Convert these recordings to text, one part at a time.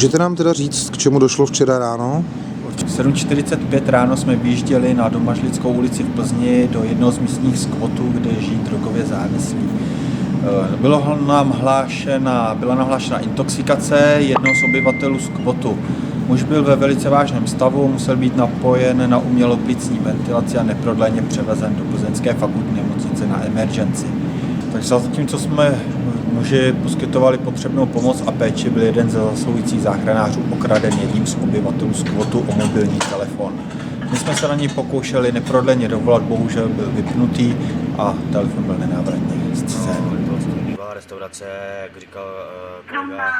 Můžete nám teda říct, k čemu došlo včera ráno? V 7:45 ráno jsme vyjížděli na Domažlickou ulici v Plzni do jednoho z místních skvotů, kde žijí drogově závislí. Byla nahlášena intoxikace jednoho z obyvatelů skvotu. Muž byl ve velice vážném stavu, musel být napojen na uměloplicní ventilaci a neprodleně převezen do plzeňské fakultní nemocnice na emergency. Takže zatímco jsme muži poskytovali potřebnou pomoc a péči, byl jeden ze zasluhujících záchranářů okraden jedním z obyvatelů skvotu o mobilní telefon. My jsme se na něj pokoušeli neprodleně dovolat, bohužel byl vypnutý a telefon byl nenávratně zcizen. Bývalá restaurace, jak říkal kolega,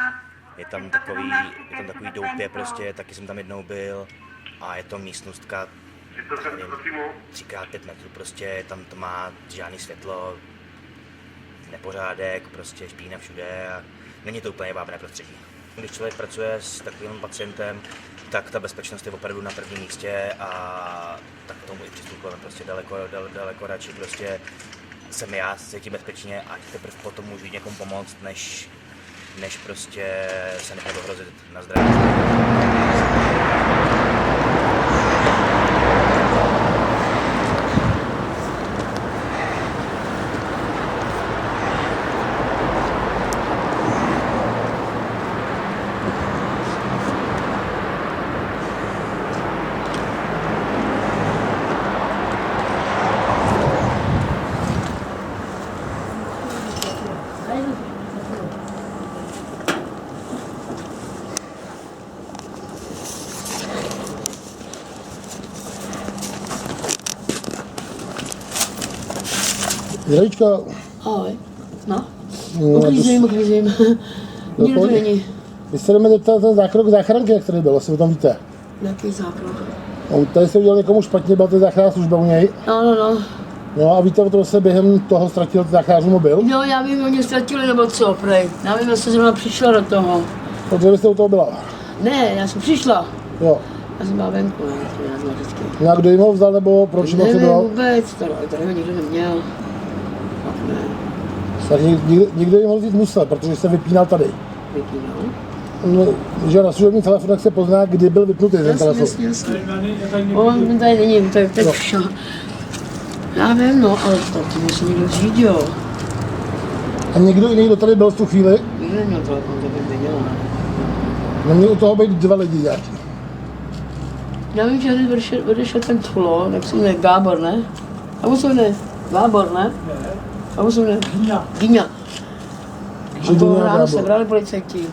je tam takový doupě prostě, taky jsem tam jednou byl a je to místnostka 3x5 metrů prostě, tam to má žádný světlo, nepořádek, prostě špína všude a není to úplně vábné prostředí. Když člověk pracuje s takovým pacientem, tak ta bezpečnost je opravdu na prvním místě a tak k tomu i přistupujeme prostě daleko radši prostě jsem já cítím bezpečně a teprve potom můžu jít někomu pomoct, než prostě se nechat ohrozit na zdraví. Zdravíčko. Ahoj. No, uklízím. Nikdo tu není. Vy se jdeme zeptat ten zákrok záchranky, jak tady byl, asi o tom víte. Jaký zákrok? On tady se udělal někomu špatně, byla to záchranná služba u něj. No. No a víte o tom, že se během toho ztratil záchranářů mobil? Jo, já vím, oni ztratili nebo co, prej. Já vím, že jsem zrovna přišla do toho. Protože byste u toho byla. Ne, já jsem přišla. Jo. Já jsem byla venku, ne, já jsem vždycky. No a kdo jim ho vzal, nebo proč jim ho Nevím dal? vůbec, tady ho nikdo neměl. Tak ne, Tak nikdo jim ho vzít musel, protože se vypínal tady. vypínal. No, že na služební telefonech se pozná, kdy byl vypnutý ten telefon. Jasně. On tady není, to je vše. Já vím, no, ale to musí někdo vzít, jo. A někdo jiný, kdo tady byl v tu chvíli, Nikdo neměl telefon, to bych viděl, ne. neměl u toho být dva lidi nějaký. Já vím, že když odešel ten Tulo, jak se jmenuje Gábor, ne? A se jmenuje Gábor, ne? A se jmenuje Gíňa. A to ráno sebrali policajti.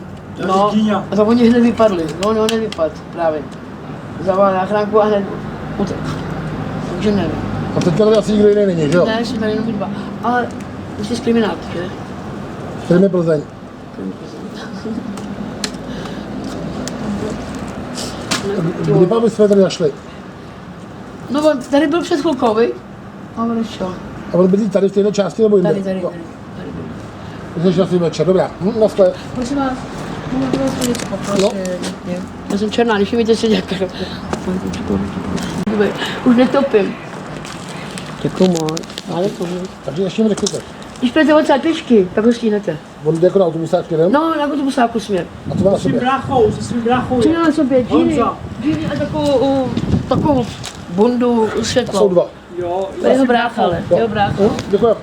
No, a to oni hned vypadli. No, on nevypadl právě. Zavolal záchranku a hned utek. Takže nevím. A teďka tady asi nikdo jiný není, že jo? Ne, jsou tady jenom dva. Ale už jsi z kriminálky, že? Tady je Plzeň. Kdy pak bychom tady našli? No, on tady byl před chvilkou, vy? A on šel. A on bydlí tady v této části nebo jinde? Tady. Myslím, že asi večer, dobrá. Naschle. Prosím vás, můžu vás něco poprosit? Já jsem černá, když víte, co dělat. Už netopím. Děkuju moc. Ale to je. Takže ještě mi řekněte. Když půjdete odsaď pěšky, tak ho stihnete. On jde jako na autobusáčky, ne? No, na autobusáku směr. A to má na sobě. Se svým bráchou. Přijde na sobě džíny a takovou bundu A jsou světlou. dva. Jo, To je jeho brácha, ale. Jeho brácha. Děkuji.